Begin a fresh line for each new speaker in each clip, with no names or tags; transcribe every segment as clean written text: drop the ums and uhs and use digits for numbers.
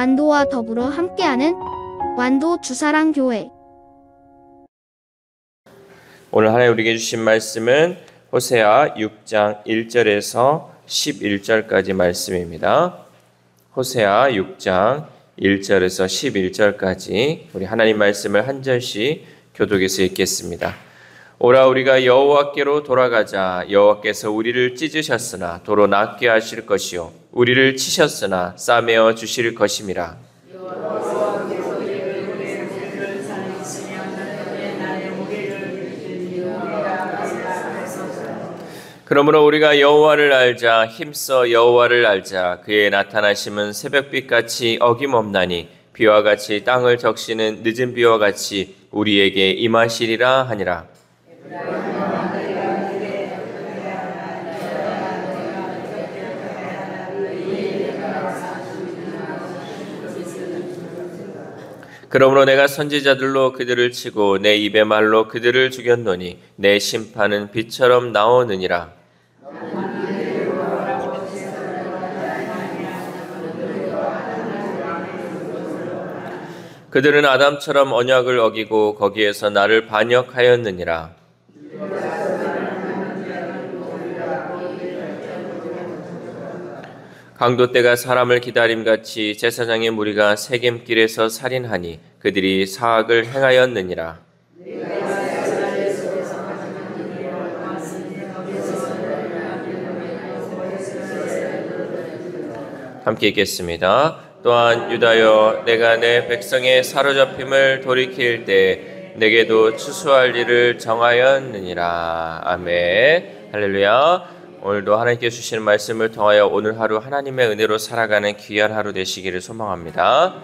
완도와 더불어 함께하는 완도 주사랑교회.
오늘 하나님 우리에게 주신 말씀은 호세아 6장 1절에서 11절까지 말씀입니다. 호세아 6장 1절에서 11절까지 우리 하나님 말씀을 한 절씩 교독해서 읽겠습니다. 오라 우리가 여호와께로 돌아가자. 여호와께서 우리를 찢으셨으나 도로 낫게 하실 것이요 우리를 치셨으나 싸매어 주실 것임이라. 그러므로 우리가 여호와를 알자. 힘써 여호와를 알자. 그의 나타나심은 새벽빛같이 어김없나니 비와 같이 땅을 적시는 늦은 비와 같이 우리에게 임하시리라 하니라. 그러므로 내가 선지자들로 그들을 치고 내 입의 말로 그들을 죽였노니 내 심판은 빛처럼 나오느니라. 그들은 아담처럼 언약을 어기고 거기에서 나를 반역하였느니라. 강도 때가 사람을 기다림같이 제사장의 무리가 세겜길에서 살인하니 그들이 사악을 행하였느니라. 함께 읽겠습니다. 또한 유다여 내가 내 백성의 사로잡힘을 돌이킬 때 내게도 추수할 일을 정하였느니라. 아멘. 할렐루야. 오늘도 하나님께 주시는 말씀을 통하여 오늘 하루 하나님의 은혜로 살아가는 귀한 하루 되시기를 소망합니다.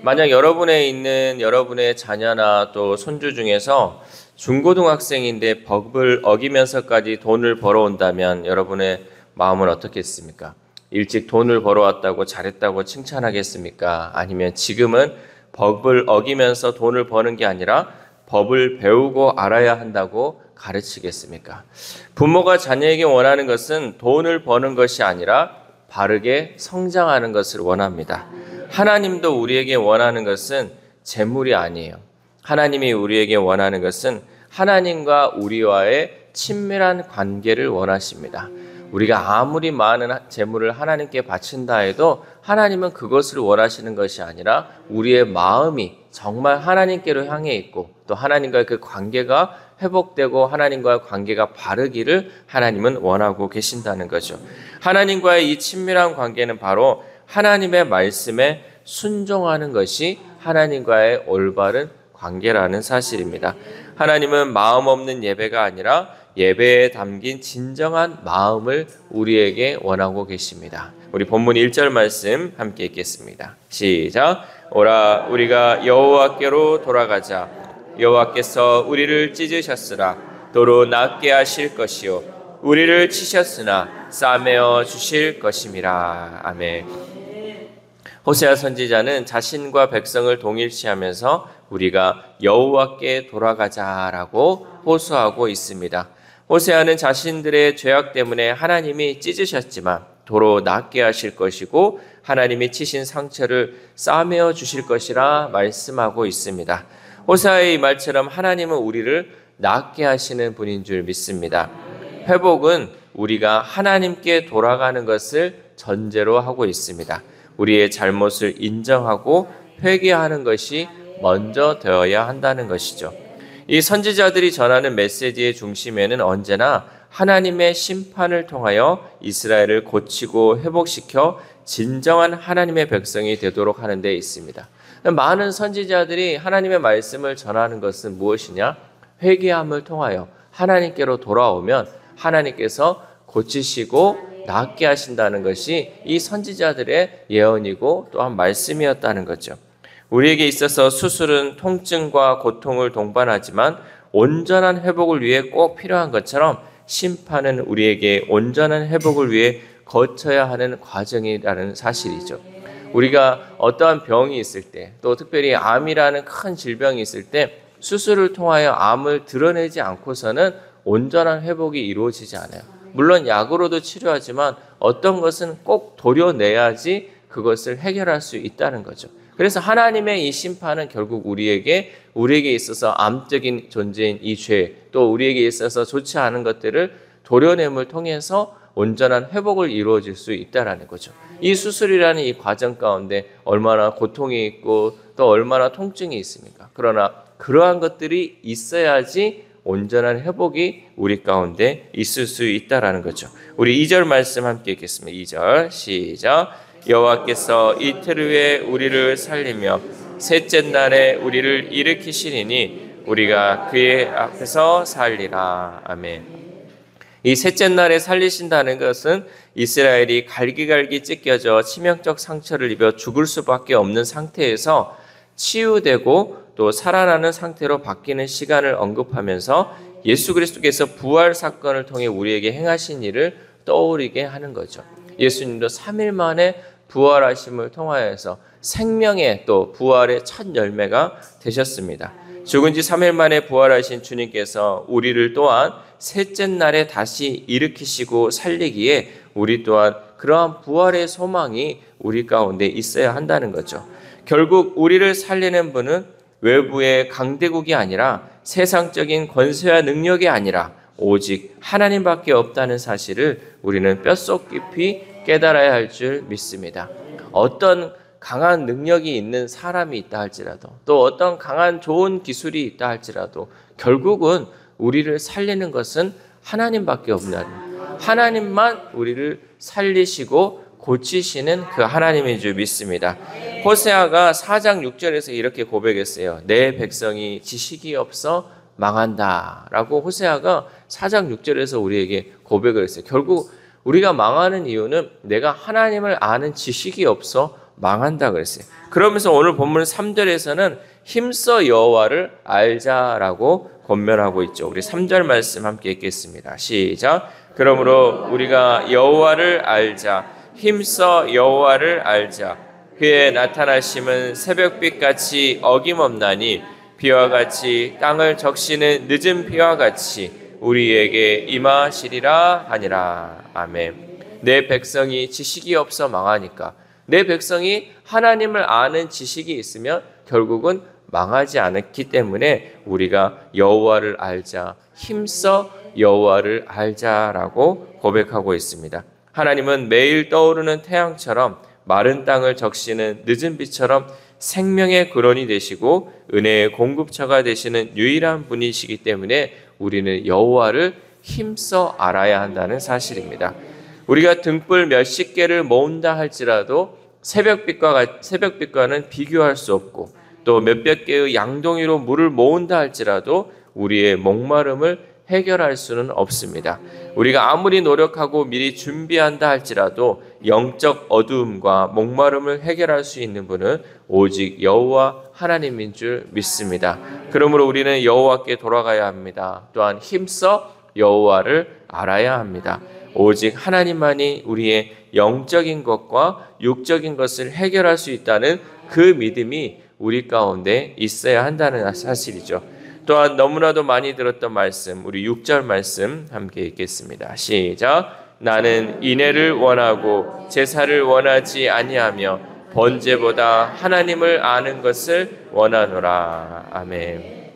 만약 여러분에 있는 여러분의 자녀나 또 손주 중에서 중고등학생인데 법을 어기면서까지 돈을 벌어온다면 여러분의 마음은 어떻겠습니까? 일찍 돈을 벌어왔다고 잘했다고 칭찬하겠습니까? 아니면 지금은 법을 어기면서 돈을 버는 게 아니라 법을 배우고 알아야 한다고 가르치겠습니까? 부모가 자녀에게 원하는 것은 돈을 버는 것이 아니라 바르게 성장하는 것을 원합니다. 하나님도 우리에게 원하는 것은 재물이 아니에요. 하나님이 우리에게 원하는 것은 하나님과 우리와의 친밀한 관계를 원하십니다. 우리가 아무리 많은 재물을 하나님께 바친다 해도 하나님은 그것을 원하시는 것이 아니라 우리의 마음이 정말 하나님께로 향해 있고 또 하나님과의 그 관계가 회복되고 하나님과의 관계가 바르기를 하나님은 원하고 계신다는 거죠. 하나님과의 이 친밀한 관계는 바로 하나님의 말씀에 순종하는 것이 하나님과의 올바른 관계라는 사실입니다. 하나님은 마음 없는 예배가 아니라 예배에 담긴 진정한 마음을 우리에게 원하고 계십니다. 우리 본문 1절 말씀 함께 읽겠습니다. 시작. 오라 우리가 여호와께로 돌아가자. 여호와께서 우리를 찢으셨으나 도로 낫게 하실 것이요 우리를 치셨으나 싸매어 주실 것임이라. 아멘. 호세아 선지자는 자신과 백성을 동일시하면서 우리가 여호와께 돌아가자라고 호소하고 있습니다. 호세아는 자신들의 죄악 때문에 하나님이 찢으셨지만 도로 낫게 하실 것이고 하나님이 치신 상처를 싸매어 주실 것이라 말씀하고 있습니다. 호세아의 이 말처럼 하나님은 우리를 낫게 하시는 분인 줄 믿습니다. 회복은 우리가 하나님께 돌아가는 것을 전제로 하고 있습니다. 우리의 잘못을 인정하고 회개하는 것이 먼저 되어야 한다는 것이죠. 이 선지자들이 전하는 메시지의 중심에는 언제나 하나님의 심판을 통하여 이스라엘을 고치고 회복시켜 진정한 하나님의 백성이 되도록 하는 데 있습니다. 많은 선지자들이 하나님의 말씀을 전하는 것은 무엇이냐? 회개함을 통하여 하나님께로 돌아오면 하나님께서 고치시고 낫게 하신다는 것이 이 선지자들의 예언이고 또한 말씀이었다는 거죠. 우리에게 있어서 수술은 통증과 고통을 동반하지만 온전한 회복을 위해 꼭 필요한 것처럼 심판은 우리에게 온전한 회복을 위해 거쳐야 하는 과정이라는 사실이죠. 우리가 어떠한 병이 있을 때, 또 특별히 암이라는 큰 질병이 있을 때 수술을 통하여 암을 드러내지 않고서는 온전한 회복이 이루어지지 않아요. 물론 약으로도 치료하지만 어떤 것은 꼭 도려내야지 그것을 해결할 수 있다는 거죠. 그래서 하나님의 이 심판은 결국 우리에게 있어서 암적인 존재인 이 죄, 또 우리에게 있어서 좋지 않은 것들을 도려냄을 통해서 온전한 회복을 이루어질 수 있다라는 거죠. 이 수술이라는 이 과정 가운데 얼마나 고통이 있고 또 얼마나 통증이 있습니까? 그러나 그러한 것들이 있어야지 온전한 회복이 우리 가운데 있을 수 있다라는 거죠. 우리 2절 말씀 함께 읽겠습니다. 2절 시작. 여호와께서 이틀 후에 우리를 살리며 셋째 날에 우리를 일으키시리니 우리가 그의 앞에서 살리라. 아멘. 이 셋째 날에 살리신다는 것은 이스라엘이 갈기갈기 찢겨져 치명적 상처를 입어 죽을 수밖에 없는 상태에서 치유되고 또 살아나는 상태로 바뀌는 시간을 언급하면서 예수 그리스도께서 부활 사건을 통해 우리에게 행하신 일을 떠오르게 하는 거죠. 예수님도 3일 만에 부활하심을 통하여서 생명의 또 부활의 첫 열매가 되셨습니다. 죽은 지 3일 만에 부활하신 주님께서 우리를 또한 셋째 날에 다시 일으키시고 살리기에 우리 또한 그러한 부활의 소망이 우리 가운데 있어야 한다는 거죠. 결국 우리를 살리는 분은 외부의 강대국이 아니라 세상적인 권세와 능력이 아니라 오직 하나님밖에 없다는 사실을 우리는 뼛속 깊이 깨달아야 할 줄 믿습니다. 어떤 강한 능력이 있는 사람이 있다 할지라도 또 어떤 강한 좋은 기술이 있다 할지라도 결국은 우리를 살리는 것은 하나님밖에 없는 하나님만 우리를 살리시고 고치시는 그 하나님인 줄 믿습니다. 호세아가 4장 6절에서 이렇게 고백했어요. 내 백성이 지식이 없어 망한다 라고 호세아가 4장 6절에서 우리에게 고백을 했어요. 결국 우리가 망하는 이유는 내가 하나님을 아는 지식이 없어 망한다 그랬어요. 그러면서 오늘 본문 3절에서는 힘써 여호와를 알자라고 권면하고 있죠. 우리 3절 말씀 함께 읽겠습니다. 시작. 그러므로 우리가 여호와를 알자. 힘써 여호와를 알자. 그의 나타나심은 새벽빛같이 어김없나니 비와 같이 땅을 적시는 늦은 비와 같이 우리에게 임하시리라 하니라. 아멘. 내 백성이 지식이 없어 망하니까 내 백성이 하나님을 아는 지식이 있으면 결국은 망하지 않았기 때문에 우리가 여호와를 알자, 힘써 여호와를 알자라고 고백하고 있습니다. 하나님은 매일 떠오르는 태양처럼 마른 땅을 적시는 늦은 비처럼 생명의 근원이 되시고 은혜의 공급처가 되시는 유일한 분이시기 때문에 우리는 여호와를 힘써 알아야 한다는 사실입니다. 우리가 등불 몇십 개를 모은다 할지라도 새벽빛과는 비교할 수 없고 또 몇백 개의 양동이로 물을 모은다 할지라도 우리의 목마름을 해결할 수는 없습니다. 우리가 아무리 노력하고 미리 준비한다 할지라도 영적 어두움과 목마름을 해결할 수 있는 분은 오직 여호와 하나님인 줄 믿습니다. 그러므로 우리는 여호와께 돌아가야 합니다. 또한 힘써 여호와를 알아야 합니다. 오직 하나님만이 우리의 영적인 것과 육적인 것을 해결할 수 있다는 그 믿음이 우리 가운데 있어야 한다는 사실이죠. 또한 너무나도 많이 들었던 말씀, 우리 6절 말씀 함께 읽겠습니다. 시작. 나는 인애를 원하고 제사를 원하지 아니하며 번제보다 하나님을 아는 것을 원하노라. 아멘.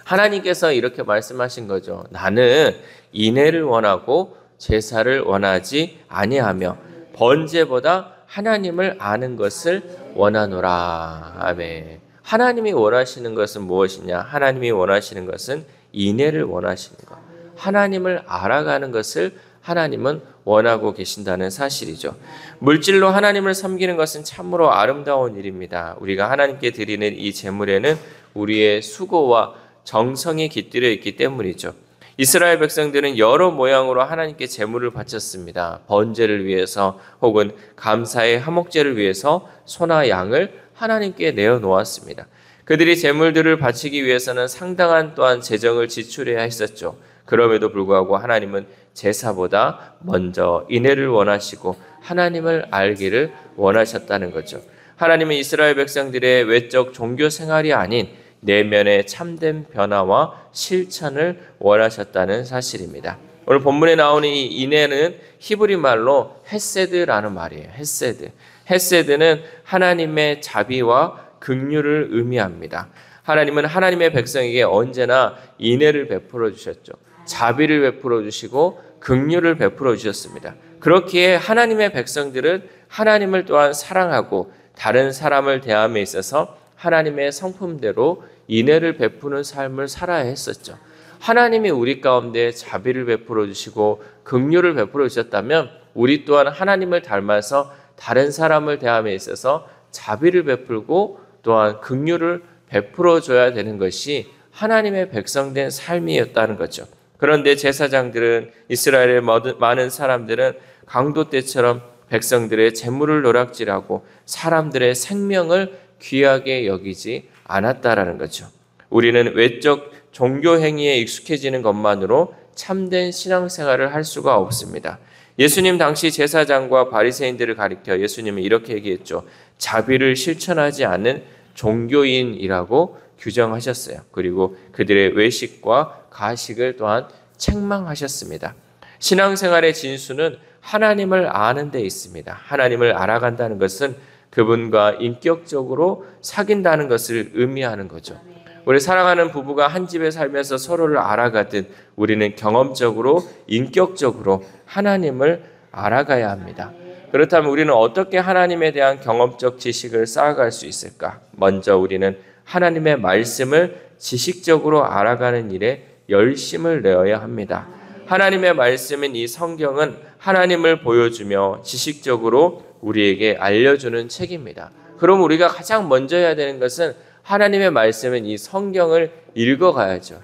하나님께서 이렇게 말씀하신 거죠. 나는 인애를 원하고 제사를 원하지 아니하며 번제보다 하나님을 아는 것을 원하노라. 아멘. 하나님이 원하시는 것은 무엇이냐? 하나님이 원하시는 것은 인애를 원하시는 것. 하나님을 알아가는 것을 하나님은 원하고 계신다는 사실이죠. 물질로 하나님을 섬기는 것은 참으로 아름다운 일입니다. 우리가 하나님께 드리는 이 제물에는 우리의 수고와 정성이 깃들여 있기 때문이죠. 이스라엘 백성들은 여러 모양으로 하나님께 제물을 바쳤습니다. 번제를 위해서 혹은 감사의 화목제를 위해서 소나 양을 하나님께 내어놓았습니다. 그들이 제물들을 바치기 위해서는 상당한 또한 재정을 지출해야 했었죠. 그럼에도 불구하고 하나님은 제사보다 먼저 인애를 원하시고 하나님을 알기를 원하셨다는 거죠. 하나님은 이스라엘 백성들의 외적 종교 생활이 아닌 내면의 참된 변화와 실천을 원하셨다는 사실입니다. 오늘 본문에 나오는 이 인애는 히브리 말로 헤세드라는 말이에요. 헤세드. 헤세드는 하나님의 자비와 긍휼을 의미합니다. 하나님은 하나님의 백성에게 언제나 인애를 베풀어 주셨죠. 자비를 베풀어 주시고 긍휼을 베풀어 주셨습니다. 그렇기에 하나님의 백성들은 하나님을 또한 사랑하고 다른 사람을 대함에 있어서 하나님의 성품대로 인애를 베푸는 삶을 살아야 했었죠. 하나님이 우리 가운데 자비를 베풀어 주시고 긍휼을 베풀어 주셨다면 우리 또한 하나님을 닮아서 다른 사람을 대함에 있어서 자비를 베풀고 또한 긍휼을 베풀어 줘야 되는 것이 하나님의 백성된 삶이었다는 거죠. 그런데 제사장들은, 이스라엘의 많은 사람들은 강도 때처럼 백성들의 재물을 노략질하고 사람들의 생명을 귀하게 여기지 않았다라는 거죠. 우리는 외적 종교 행위에 익숙해지는 것만으로 참된 신앙생활을 할 수가 없습니다. 예수님 당시 제사장과 바리새인들을 가리켜 예수님은 이렇게 얘기했죠. 자비를 실천하지 않는 종교인이라고 규정하셨어요. 그리고 그들의 외식과 가식을 또한 책망하셨습니다. 신앙생활의 진수는 하나님을 아는 데 있습니다. 하나님을 알아간다는 것은 그분과 인격적으로 사귄다는 것을 의미하는 거죠. 우리 사랑하는 부부가 한 집에 살면서 서로를 알아가듯 우리는 경험적으로, 인격적으로 하나님을 알아가야 합니다. 그렇다면 우리는 어떻게 하나님에 대한 경험적 지식을 쌓아갈 수 있을까? 먼저 우리는 하나님의 말씀을 지식적으로 알아가는 일에 열심을 내어야 합니다. 하나님의 말씀인 이 성경은 하나님을 보여주며 지식적으로 우리에게 알려주는 책입니다. 그럼 우리가 가장 먼저 해야 되는 것은 하나님의 말씀인 이 성경을 읽어가야죠.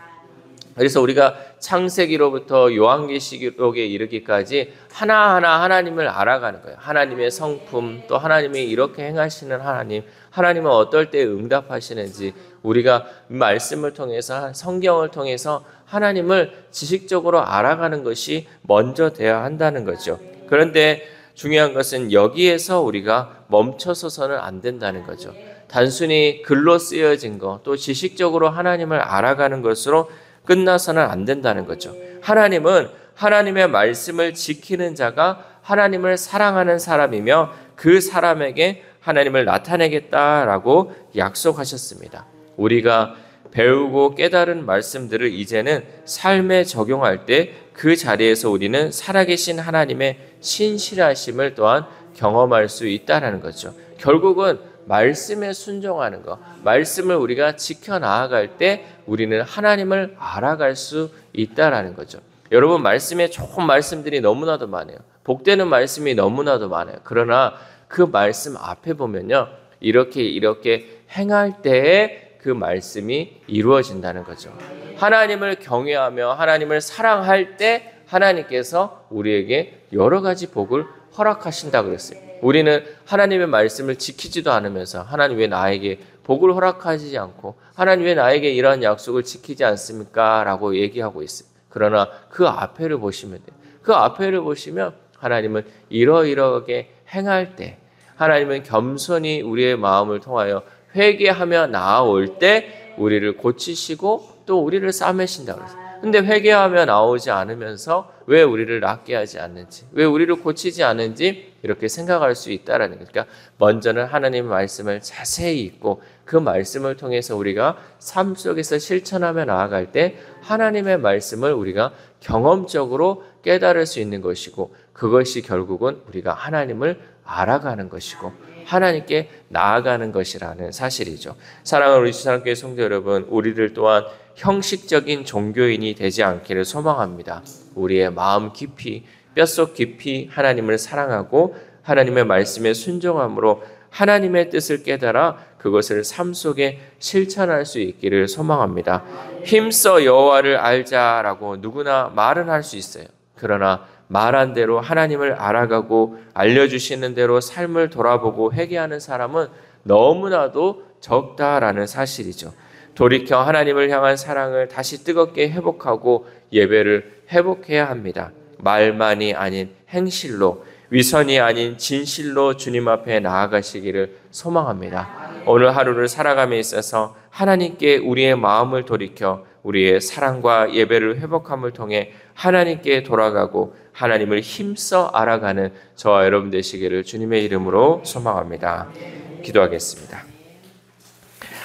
그래서 우리가 창세기로부터 요한계시록에 이르기까지 하나하나 하나님을 알아가는 거예요. 하나님의 성품, 또 하나님이 이렇게 행하시는 하나님, 하나님은 어떨 때 응답하시는지 우리가 말씀을 통해서, 성경을 통해서 하나님을 지식적으로 알아가는 것이 먼저 되어야 한다는 거죠. 그런데 중요한 것은 여기에서 우리가 멈춰서서는 안 된다는 거죠. 단순히 글로 쓰여진 것, 또 지식적으로 하나님을 알아가는 것으로 끝나서는 안 된다는 거죠. 하나님은 하나님의 말씀을 지키는 자가 하나님을 사랑하는 사람이며 그 사람에게 하나님을 나타내겠다라고 약속하셨습니다. 우리가 배우고 깨달은 말씀들을 이제는 삶에 적용할 때 그 자리에서 우리는 살아계신 하나님의 신실하심을 또한 경험할 수 있다는 거죠. 결국은 말씀에 순종하는 것, 말씀을 우리가 지켜나아갈 때 우리는 하나님을 알아갈 수 있다라는 거죠. 여러분, 말씀에 좋은 말씀들이 너무나도 많아요. 복되는 말씀이 너무나도 많아요. 그러나 그 말씀 앞에 보면요, 이렇게 행할 때에 그 말씀이 이루어진다는 거죠. 하나님을 경외하며 하나님을 사랑할 때 하나님께서 우리에게 여러 가지 복을 허락하신다고 그랬어요. 우리는 하나님의 말씀을 지키지도 않으면서 하나님 왜 나에게 복을 허락하지 않고 하나님 왜 나에게 이러한 약속을 지키지 않습니까? 라고 얘기하고 있어요. 그러나 그 앞에를 보시면 돼요. 그 앞에를 보시면 하나님은 이러이러하게 행할 때, 하나님은 겸손히 우리의 마음을 통하여 회개하며 나아올 때 우리를 고치시고 또 우리를 싸매신다고 그랬어요. 근데 회개하며 나오지 않으면서 왜 우리를 낫게 하지 않는지, 왜 우리를 고치지 않는지 이렇게 생각할 수 있다라는 거예요. 그러니까 먼저는 하나님의 말씀을 자세히 읽고 그 말씀을 통해서 우리가 삶 속에서 실천하며 나아갈 때 하나님의 말씀을 우리가 경험적으로 깨달을 수 있는 것이고, 그것이 결국은 우리가 하나님을 알아가는 것이고 하나님께 나아가는 것이라는 사실이죠. 사랑하는 우리 지상교회 성도 여러분, 우리들 또한 형식적인 종교인이 되지 않기를 소망합니다. 우리의 마음 깊이, 뼛속 깊이 하나님을 사랑하고 하나님의 말씀에 순종함으로 하나님의 뜻을 깨달아 그것을 삶 속에 실천할 수 있기를 소망합니다. 힘써 여호와를 알자라고 누구나 말은 할 수 있어요. 그러나 말한 대로 하나님을 알아가고 알려주시는 대로 삶을 돌아보고 회개하는 사람은 너무나도 적다라는 사실이죠. 돌이켜 하나님을 향한 사랑을 다시 뜨겁게 회복하고 예배를 회복해야 합니다. 말만이 아닌 행실로, 위선이 아닌 진실로 주님 앞에 나아가시기를 소망합니다. 오늘 하루를 살아감에 있어서 하나님께 우리의 마음을 돌이켜 우리의 사랑과 예배를 회복함을 통해 하나님께 돌아가고 하나님을 힘써 알아가는 저와 여러분 되시기를 주님의 이름으로 소망합니다. 기도하겠습니다.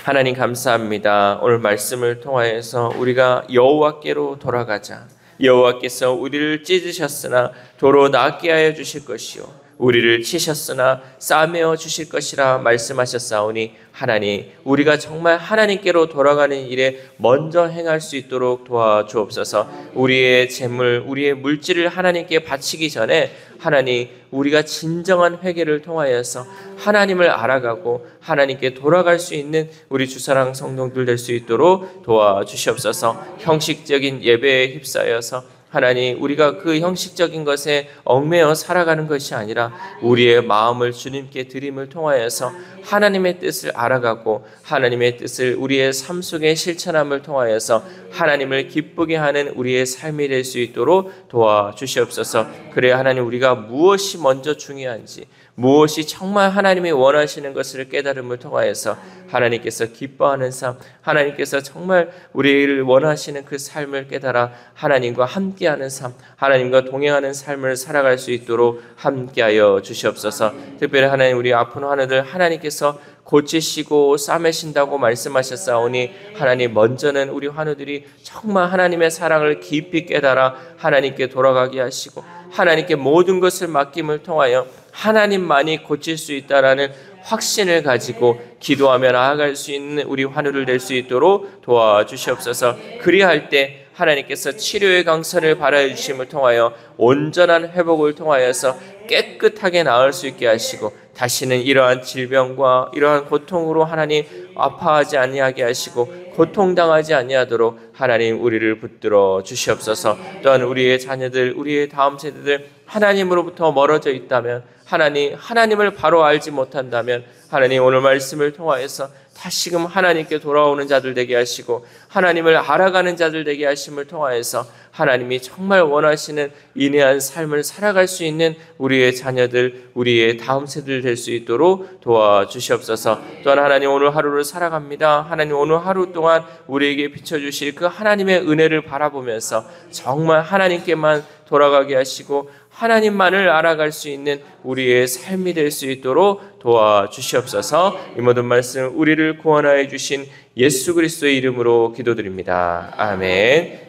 하나님 감사합니다. 오늘 말씀을 통하여서 우리가 여호와께로 돌아가자. 여호와께서 우리를 찢으셨으나 도로 낫게 하여 주실 것이요 우리를 치셨으나 싸매어 주실 것이라 말씀하셨사오니 하나님, 우리가 정말 하나님께로 돌아가는 일에 먼저 행할 수 있도록 도와주옵소서. 우리의 재물, 우리의 물질을 하나님께 바치기 전에 하나님, 우리가 진정한 회개를 통하여서 하나님을 알아가고 하나님께 돌아갈 수 있는 우리 주사랑 성도들 될 수 있도록 도와주시옵소서. 형식적인 예배에 휩싸여서 하나님, 우리가 그 형식적인 것에 얽매여 살아가는 것이 아니라 우리의 마음을 주님께 드림을 통하여서 하나님의 뜻을 알아가고 하나님의 뜻을 우리의 삶 속에 실천함을 통하여서 하나님을 기쁘게 하는 우리의 삶이 될 수 있도록 도와주시옵소서. 그래야 하나님, 우리가 무엇이 먼저 중요한지, 무엇이 정말 하나님이 원하시는 것을 깨달음을 통하여서 하나님께서 기뻐하는 삶, 하나님께서 정말 우리를 원하시는 그 삶을 깨달아 하나님과 함께하는 삶, 하나님과 동행하는 삶을 살아갈 수 있도록 함께하여 주시옵소서. 특별히 하나님, 우리 아픈 환우들 하나님께서 고치시고 싸매신다고 말씀하셨사오니 하나님, 먼저는 우리 환우들이 정말 하나님의 사랑을 깊이 깨달아 하나님께 돌아가게 하시고 하나님께 모든 것을 맡김을 통하여 하나님만이 고칠 수 있다라는 확신을 가지고 기도하며 나아갈 수 있는 우리 환우를 낼 수 있도록 도와주시옵소서. 그리할 때 하나님께서 치료의 강선을 발하여 주심을 통하여 온전한 회복을 통하여서 깨끗하게 나을 수 있게 하시고 다시는 이러한 질병과 이러한 고통으로 하나님 아파하지 아니하게 하시고 고통당하지 아니하도록 하나님 우리를 붙들어 주시옵소서. 또한 우리의 자녀들, 우리의 다음 세대들 하나님으로부터 멀어져 있다면 하나님을 바로 알지 못한다면 하나님, 오늘 말씀을 통하여서 다시금 하나님께 돌아오는 자들 되게 하시고 하나님을 알아가는 자들 되게 하심을 통하여서 하나님이 정말 원하시는 인내한 삶을 살아갈 수 있는 우리의 자녀들, 우리의 다음 세대들 될 수 있도록 도와주시옵소서. 또한 하나님, 오늘 하루를 살아갑니다. 하나님, 오늘 하루 동안 우리에게 비춰주실 그 하나님의 은혜를 바라보면서 정말 하나님께만 돌아가게 하시고 하나님만을 알아갈 수 있는 우리의 삶이 될 수 있도록 도와주시옵소서. 이 모든 말씀 우리를 구원하여 주신 예수 그리스도의 이름으로 기도드립니다. 아멘.